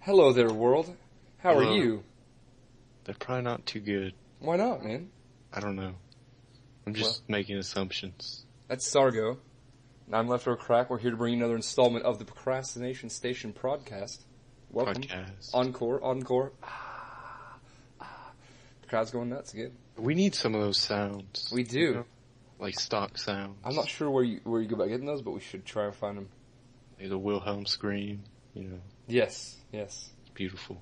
Hello there, world. How Hello. are you? They're probably not too good. Why not, man? I don't know. I'm just making assumptions. That's Sargo. And I'm Left Over Crack. We're here to bring you another installment of the Procrastination Station Prodcast. Welcome. Podcast. Encore. The crowd's going nuts again. We need some of those sounds. We do. You know? Like stock sounds. I'm not sure where you go about getting those, but we should try and find them. Like the Wilhelm scream, you know. Yes. It's beautiful.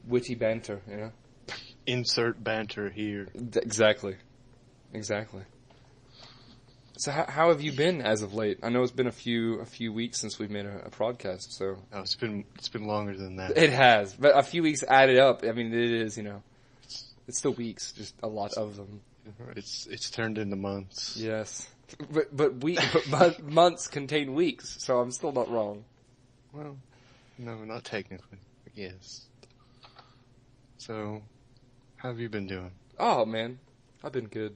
Witty banter, you know? Insert banter here. Exactly. So how have you been as of late? I know it's been a few weeks since we've made a podcast, so... Oh, it's been longer than that. It has, but a few weeks added up. I mean, it is, you know... It's still weeks, just a lot of them. It's turned into months. Yes. But months contain weeks, so I'm still not wrong. Well, no, not technically, but yes. So, how have you been doing? Oh, man. I've been good.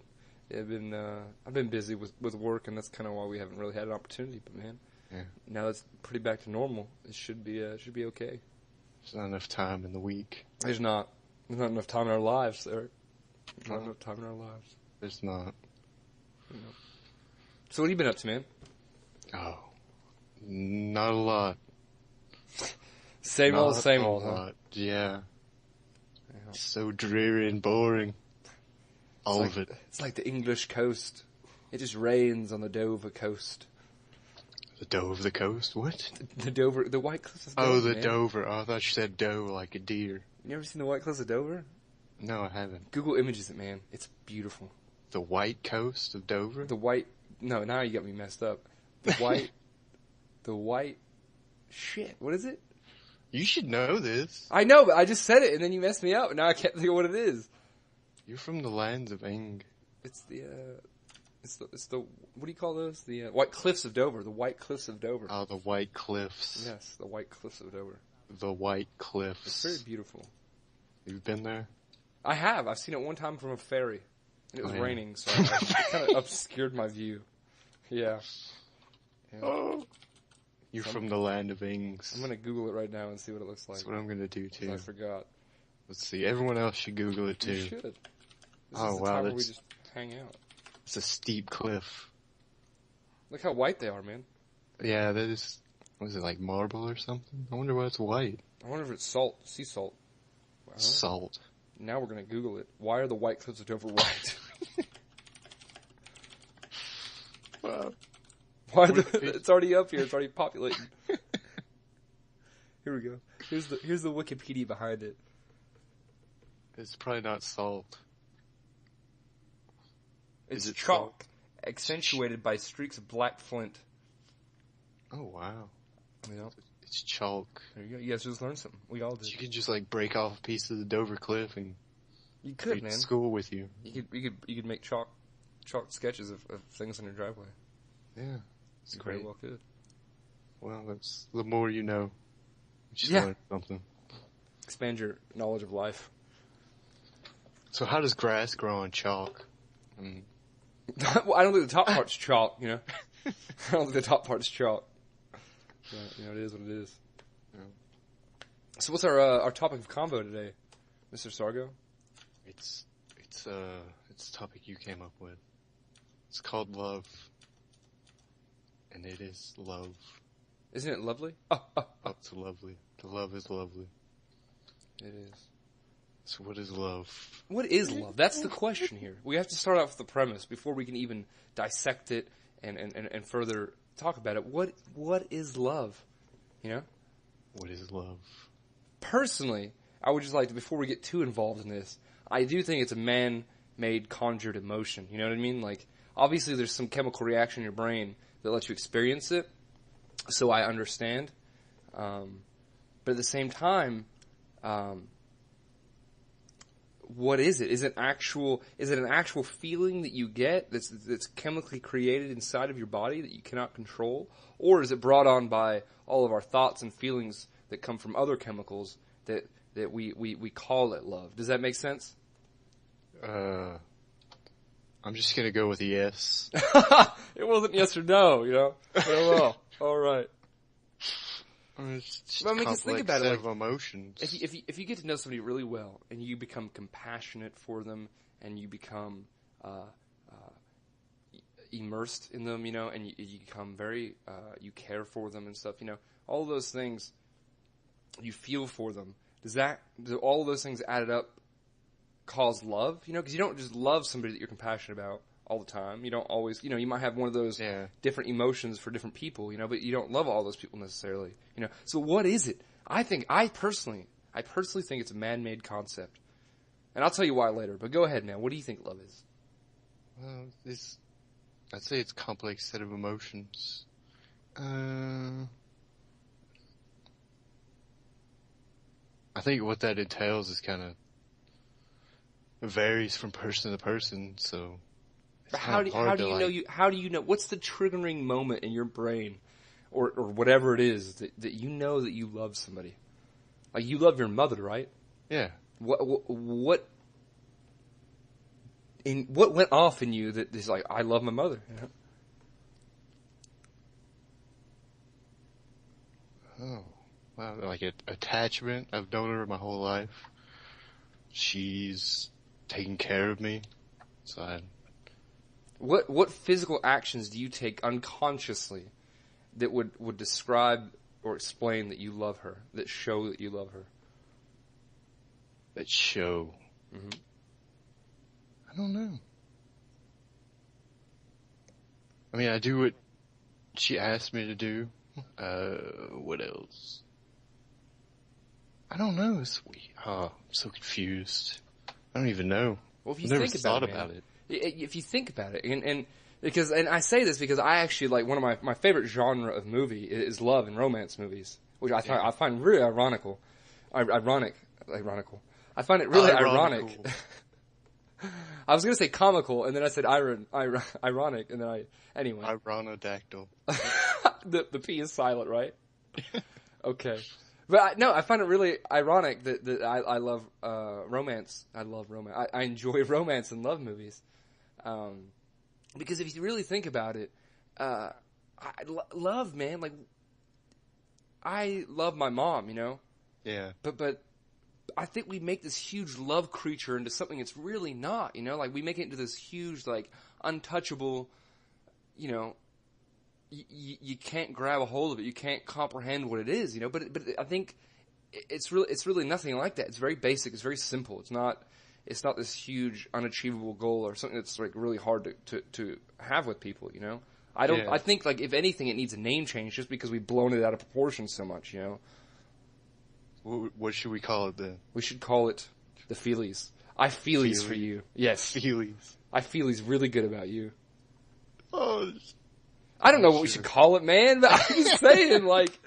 I've been busy with work, and that's kind of why we haven't really had an opportunity, but man. Yeah. Now it's pretty back to normal. It should be okay. There's not enough time in the week. There's not enough time in our lives, Eric. Not enough time in our lives. There's not. No. So what have you been up to, man? Oh, not a lot. Same old, huh? Yeah. So dreary and boring. All of it. It's like the English coast. It just rains on the Dover coast. The doe of the coast? What? The White Cliffs of Dover. Oh, the man. Dover. Oh, I thought you said doe like a deer. You ever seen the White Cliffs of Dover? No, I haven't. Google images it, man. It's beautiful. The white coast of Dover? No, now you got me messed up. The white, shit, what is it? You should know this. I know, but I just said it and then you messed me up and now I can't think of what it is. You're from the lands of Eng. It's the, what do you call those? The White Cliffs of Dover. The White Cliffs of Dover. Oh, the White Cliffs. Yes, the White Cliffs of Dover. The White Cliffs. It's very beautiful. You've been there? I have. I've seen it one time from a ferry. And it was raining, so it kind of obscured my view. Yeah. Oh. You're from the land of Engs. I'm going to Google it right now and see what it looks like. That's what I'm going to do, too. I forgot. Let's see. Everyone else should Google it, too. You should. This Oh, is the wow. time where we just hang out. It's a steep cliff. Look how white they are, man. Yeah, that is... Was it like marble or something? I wonder why it's white. I wonder if it's salt. Sea salt. Salt. Now we're going to Google it. Why are the White Cliffs of Dover white? Why it's already up here. It's already populating. Here we go. Here's the Wikipedia behind it. It's probably not salt. It's Is it chalk, salt? accentuated by streaks of black flint. Oh, wow. Yeah. It's chalk. There you go. You guys just learned something. We all did. You could just like break off a piece of the Dover cliff and You could, take man. to school with you. You could make chalk sketches of things in your driveway. Yeah. It's You great. very well could. Well, that's the more you know. You just Yeah. learn something. Expand your knowledge of life. So how does grass grow on chalk? Well, I don't think the top part's chalk, you know? I don't think the top part's chalk. But, you know, it is what it is. Yeah. So what's our topic of convo today, Mr. Sargo? It's a topic you came up with. It's called love. And it is love. Isn't it lovely? Oh, it's lovely. The love is lovely. It is. So what is love? What is love? That's the question here. We have to start off with the premise before we can even dissect it and further talk about it. What is love? You know? What is love? Personally, I would just like to, before we get too involved in this, I do think it's a man-made conjured emotion. You know what I mean? Like, obviously there's some chemical reaction in your brain that lets you experience it, so I understand. But at the same time, what is it? Is it an actual feeling that you get that's chemically created inside of your body that you cannot control? Or is it brought on by all of our thoughts and feelings that come from other chemicals that we call it love? Does that make sense? I'm just gonna go with yes. It wasn't yes or no, you know? Oh, well. All right. It's just Well, I a mean, 'cause think complex about it, set like, of emotions. if you get to know somebody really well and you become compassionate for them and you become immersed in them, and you become very you care for them and stuff, all those things you feel for them. Do all of those things added up cause love? Because you don't just love somebody that you're compassionate about all the time. You don't always, you might have one of those different emotions for different people, but you don't love all those people necessarily, So what is it? I personally think it's a man-made concept. And I'll tell you why later, but go ahead, man. What do you think love is? Well, I'd say it's a complex set of emotions. I think what that entails is kind of varies from person to person, so How do you know what's the triggering moment in your brain or whatever it is that you know that you love somebody? Like you love your mother, right? Yeah. What went off in you that is like, I love my mother? Oh, wow, like attachment. I've known her my whole life. She's taking care of me, so What physical actions do you take unconsciously that would describe or explain that you love her, that show that you love her? That show. Mm-hmm. I don't know. I mean, I do what she asked me to do. What else? I don't know. I'm so confused. I don't even know. Well, if you I've never think thought about it. If you think about it, and I say this because I actually like one of my favorite genre of movie is love and romance movies, which I find really ironical. I find it really ironic. I was gonna say comical, and then I said ironic, and then anyway. Ironidactyl. The P is silent, right? Okay. But I find it really ironic that I love romance. I love romance. I enjoy romance and love movies. Because if you really think about it, love, man, like, I love my mom, Yeah. But I think we make this huge love creature into something it's really not, like we make it into this huge, like, untouchable, you can't grab a hold of it. You can't comprehend what it is, but I think it's really nothing like that. It's very basic. It's very simple. It's not this huge unachievable goal or something that's like really hard to have with people, I think like if anything it needs a name change just because we've blown it out of proportion so much, What should we call it then? We should call it the Feelies. I Feelies for you. Yes. Feelies. I Feelies really good about you. Oh, I don't know what we should call it, man, but I'm just saying, like,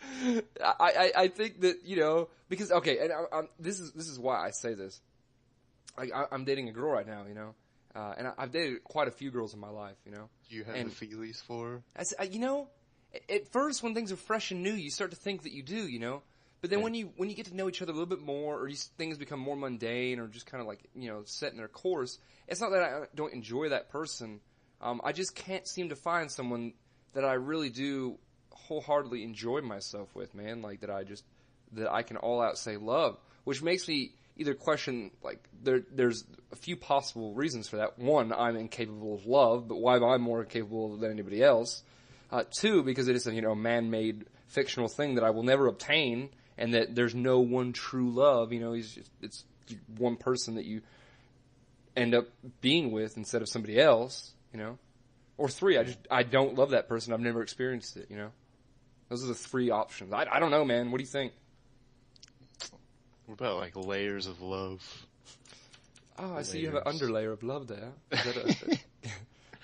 I think that, because, okay, and this is why I say this. Like, I'm dating a girl right now, and I've dated quite a few girls in my life, Do you have the feelies for her? At first when things are fresh and new, you start to think that you do, but then when you get to know each other a little bit more, or things become more mundane, or just kind of like, set in their course, it's not that I don't enjoy that person. I just can't seem to find someone that I really do wholeheartedly enjoy myself with, man. Like that I can all out say love, which makes me either question, like, there's a few possible reasons for that. One, I'm incapable of love, but why am I more capable than anybody else? Two, because it is a, man-made fictional thing that I will never obtain, and that there's no one true love, it's one person that you end up being with instead of somebody else, Or three, I don't love that person. I've never experienced it, Those are the three options. I don't know, man. What do you think? What about, like, layers of love? Oh, I see you have an underlayer of love there. Is that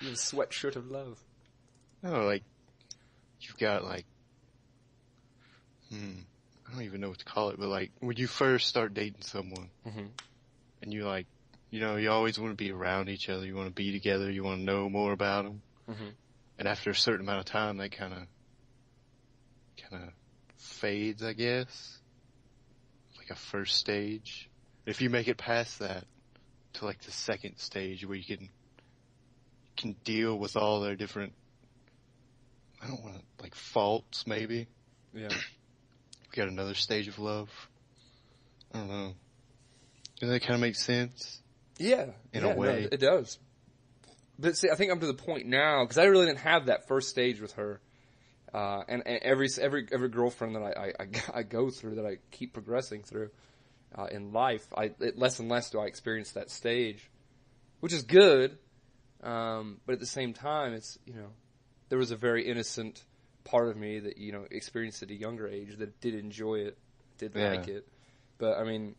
you have a sweatshirt of love. No, like, you've got, like, I don't even know what to call it, but, like, when you first start dating someone, and you, like, you always want to be around each other, you want to be together, you want to know more about them. And after a certain amount of time, that kind of fades, I guess. Like a first stage. If you make it past that to like the second stage where you can deal with all their different, I don't want to, like, faults maybe. Yeah. got another stage of love. I don't know. Does that kind of make sense? Yeah. In a way. No, it does. But see, I think I'm to the point now, because I really didn't have that first stage with her. And every girlfriend that I go through, that I keep progressing through in life, less and less do I experience that stage, which is good. But at the same time, it's, there was a very innocent part of me that, experienced at a younger age that did enjoy it, did like it. But I mean,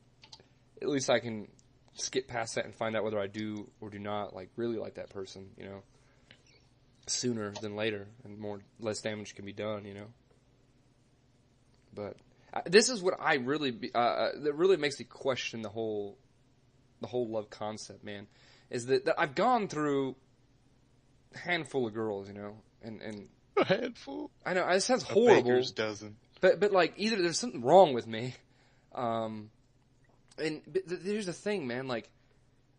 at least I can skip past that and find out whether I do or do not really like that person, sooner than later, and less damage can be done, But this is what I really that really makes me question the whole love concept, man. Is that I've gone through a handful of girls, and a handful. I know it sounds horrible. A baker's dozen. But either there's something wrong with me, here's the thing, man.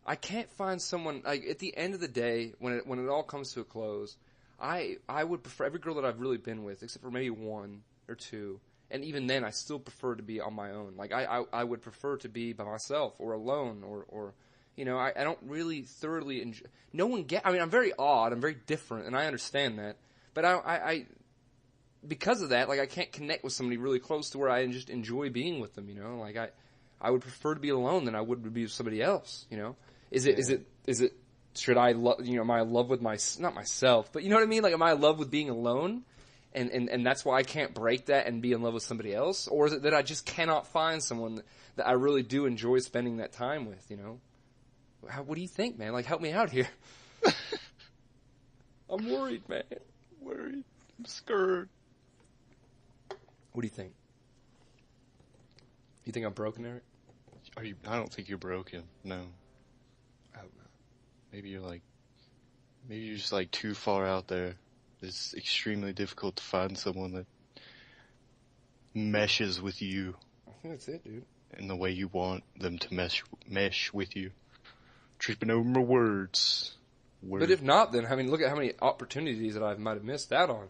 I can't find someone. At the end of the day, when it all comes to a close, I would prefer every girl that I've really been with, except for maybe one or two, and even then, I still prefer to be on my own. I would prefer to be by myself or alone, or I don't really thoroughly enjoy. No one I'm very odd. I'm very different, and I understand that. But I because of that, I can't connect with somebody really close to where I just enjoy being with them. I would prefer to be alone than I would be with somebody else. Is it? Should I love? Am I in love with not myself, but you know what I mean? Am I in love with being alone, and that's why I can't break that and be in love with somebody else, or is it that I just cannot find someone that I really do enjoy spending that time with? What do you think, man? Help me out here. I'm worried, man. Worried. I'm scared. What do you think? You think I'm broken, Eric? I don't think you're broken. No. I hope not. Maybe you're just too far out there. It's extremely difficult to find someone that meshes with you. I think that's it, dude. In the way you want them to mesh with you. Tripping over my words. But if not, then look at how many opportunities that I might have missed out on.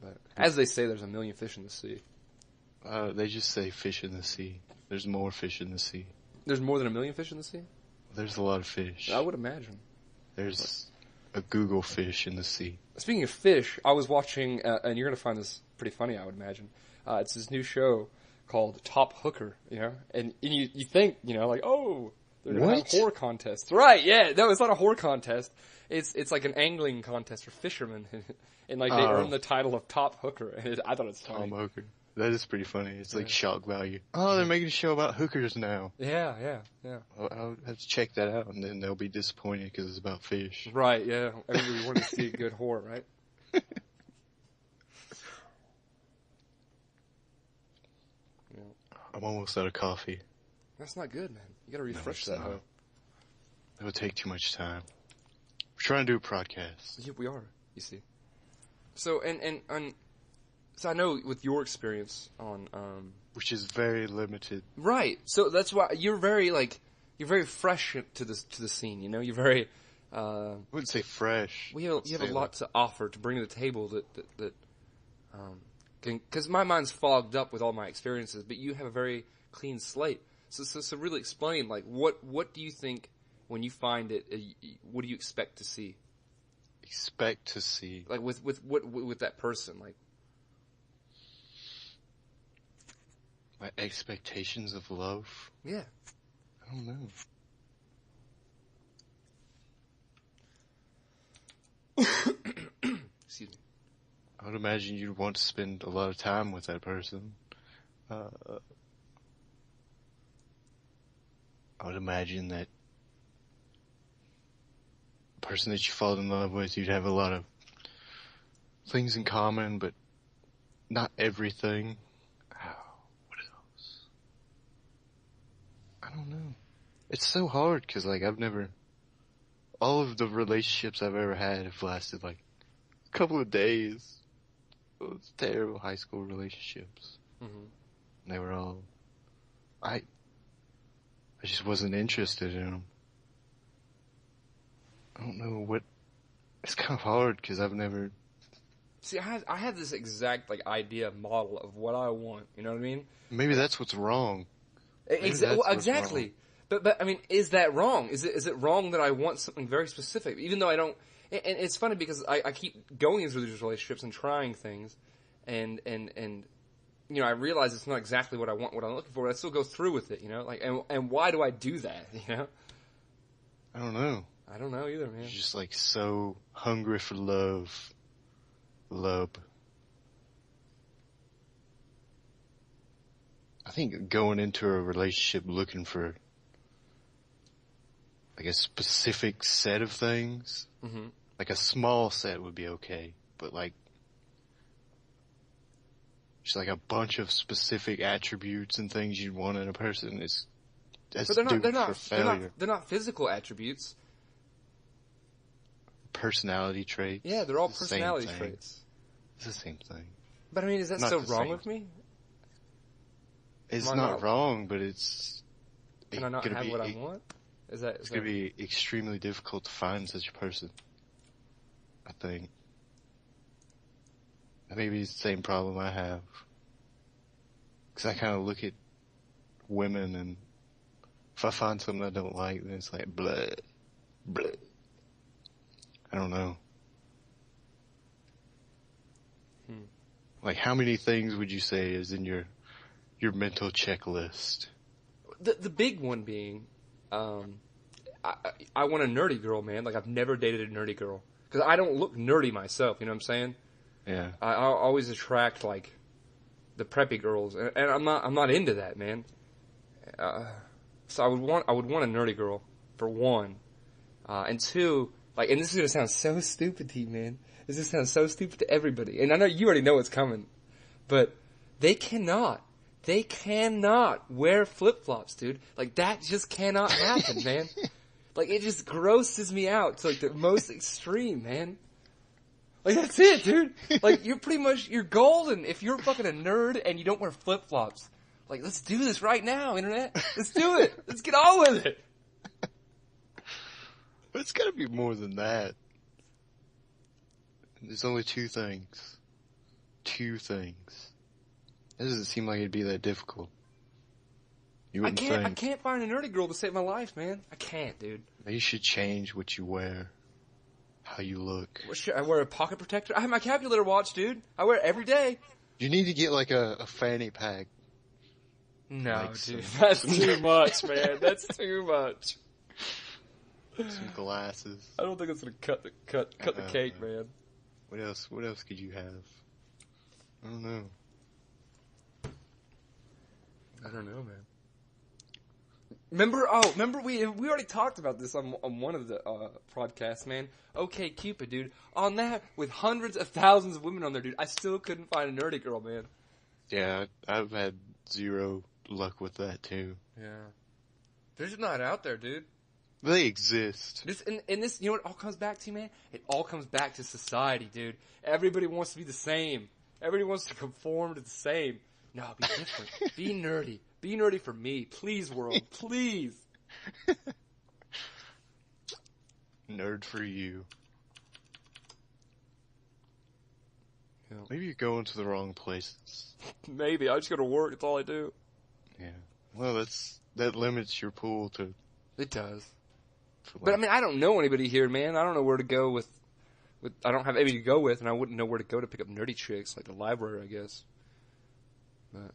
But as they say, there's a million fish in the sea. They just say fish in the sea. There's more fish in the sea. There's more than a million fish in the sea? There's a lot of fish. I would imagine. There's a Google fish in the sea. Speaking of fish, I was watching, and you're going to find this pretty funny, I would imagine. It's this new show called Top Hooker, and you think, oh, they're going to have horror contests. Right, yeah. No, it's not a horror contest. It's like an angling contest for fishermen, and they earn the title of Top Hooker, and I thought it's funny. Top Hooker. That is pretty funny. It's shock value. Oh, they're making a show about hookers now. Yeah. I'll have to check that out, and then they'll be disappointed because it's about fish. Right, yeah. Everybody wants to see a good horror, right? Yeah. I'm almost out of coffee. That's not good, man. You gotta refresh that, hoe. It would take too much time. We're trying to do a podcast. Yeah, we are, you see. So, so I know with your experience on, which is very limited. Right. So that's why you're very fresh to the scene, You're very, I wouldn't say fresh. Well, you have a lot to offer to bring to the table that because my mind's fogged up with all my experiences, but you have a very clean slate. So really explain, what do you think when you find it, what do you expect to see? Expect to see? With that person, My expectations of love? Yeah. I don't know. Excuse me. I would imagine you'd want to spend a lot of time with that person. I would imagine that the person that you fall in love with, you'd have a lot of things in common, but not everything. What else? I don't know. It's so hard because, all of the relationships I've ever had have lasted, a couple of days. It was terrible high school relationships. Mm-hmm. And they were all... I just wasn't interested in them. I don't know what... It's kind of hard because I've never See, I have this exact like idea model of what I want. You know what I mean? Maybe that's what's wrong. Well, exactly. But I mean, is that wrong? Is it wrong that I want something very specific, even though I don't? And it's funny because I keep going into these relationships and trying things, and you know, I realize it's not exactly what I want, what I'm looking for, but I still go through with it. You know, like and why do I do that? You know? I don't know. I don't know either, man. You're just like so hungry for love. Love. I think going into a relationship looking for like a specific set of things, like a small set would be okay, but like just like a bunch of specific attributes and things you'd want in a person that's doomed for failure. They're not physical attributes. Personality traits. Yeah, they're all personality traits. It's the same thing. But I mean, is that still wrong with me? It's not wrong, but it's... Can I not have what I want? It's going to be extremely difficult to find such a person, I think. Maybe it's the same problem I have. Because I kind of look at women, and if I find something I don't like, then it's like, blah, blah. I don't know. Like, how many things would you say is in your mental checklist? The big one being, I want a nerdy girl, man. Like, I've never dated a nerdy girl. Because I don't look nerdy myself, you know what I'm saying? Yeah. I always attract, like, the preppy girls. And I'm not into that, man. So I would want a nerdy girl, for one. And two, like, and this is going to sound so stupid to you, man. This just sounds so stupid to everybody. And I know you already know what's coming. But they cannot wear flip-flops, dude. Like, that just cannot happen, man. Like, it just grosses me out to, like, the most extreme, man. Like, that's it, dude. Like, you're golden if you're fucking a nerd and you don't wear flip-flops. Like, let's do this right now, internet. Let's do it. Let's get on with it. But it's gotta be more than that. There's only two things. Two things. It doesn't seem like it'd be that difficult. You wouldn't think. I can't find a nerdy girl to save my life, man. I can't, dude. You should change what you wear. How you look. What, should I wear a pocket protector? I have my calculator watch, dude. I wear it every day. You need to get like a fanny pack. No, like dude. That's too much, man. That's too much. Some glasses. I don't think it's gonna cut the cake, man. What else could you have? I don't know. I don't know, man. Remember we already talked about this on one of the podcasts, man. Okay, Cupid, dude. On that, with hundreds of thousands of women on there, dude, I still couldn't find a nerdy girl, man. Yeah, I've had zero luck with that too. Yeah. They're just not out there, dude. They exist. And this, you know what it all comes back to, man? It all comes back to society, dude. Everybody wants to be the same. Everybody wants to conform to the same. No, be different. Be nerdy. Be nerdy for me. Please, world. Please. Nerd for you. Yeah. Maybe you're going to the wrong places. Maybe. I just go to work. That's all I do. Yeah. Well, that limits your pool to... It does. But I mean, I don't know anybody here, man. I don't know where to go with I don't have anybody to go with, and I wouldn't know where to go to pick up nerdy chicks, like the library, I guess. But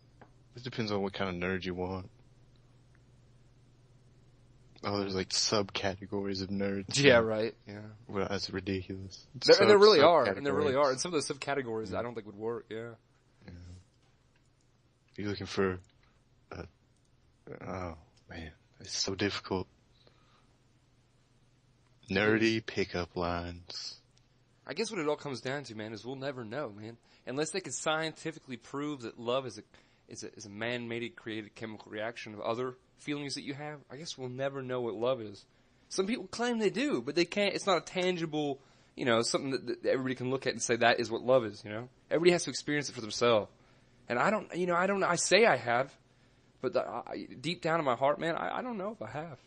it depends on what kind of nerd you want. Oh, there's like subcategories of nerds. Yeah, right. Yeah. Well, that's ridiculous. And there really are. And some of those subcategories I don't think would work. Yeah. You're looking for. Oh man, it's so difficult. Nerdy pickup lines. I guess what it all comes down to, man, is we'll never know, man, unless they can scientifically prove that love is a man-made, created chemical reaction of other feelings that you have. I guess we'll never know what love is. Some people claim they do, but they can't. It's not a tangible, something that everybody can look at and say that is what love is. Everybody has to experience it for themselves. And I don't. I say I have, but deep down in my heart, man, I don't know if I have.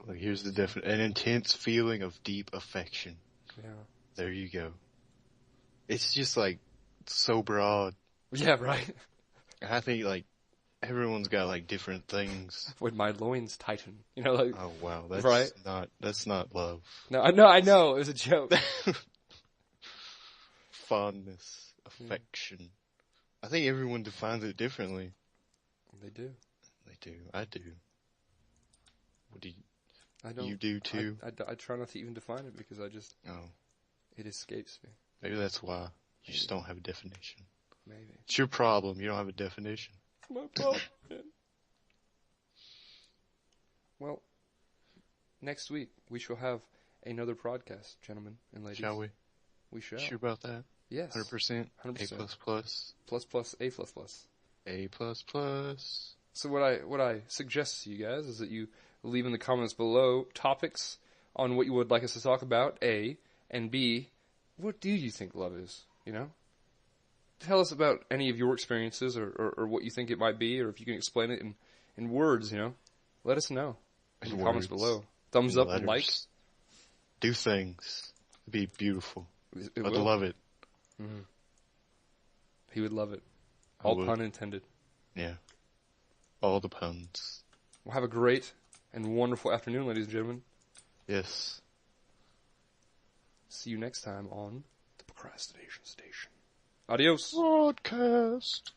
Like, here's the definition: an intense feeling of deep affection. Yeah. There you go. It's just like so broad. Yeah, right. And I think like everyone's got like different things. When my loins tighten, you know, like. Oh wow, Right? that's not love. No, I know, it was a joke. Fondness, affection. I think everyone defines it differently. They do. They do. I do. What do you? I don't. You do too. I try not to even define it because Oh, it escapes me. maybe that's why you just don't have a definition. Maybe. It's your problem. You don't have a definition. It's my problem. Well, next week we shall have another Prodcast, gentlemen and ladies. Shall we? We shall. Sure about that? Yes. 100%. 100%. A++. A++. So what I suggest to you guys is that you leave in the comments below topics on what you would like us to talk about, A, and B, what do you think love is, you know? Tell us about any of your experiences or what you think it might be, or if you can explain it in words, you know? Let us know in the comments below. Thumbs up and likes. Do things. It'd be beautiful. I'd love it. Mm-hmm. He would love it. All pun intended. Yeah. All the puns. Well, have a great and wonderful afternoon, ladies and gentlemen. Yes. See you next time on the Procrastination Station. Adios. Prodcrast.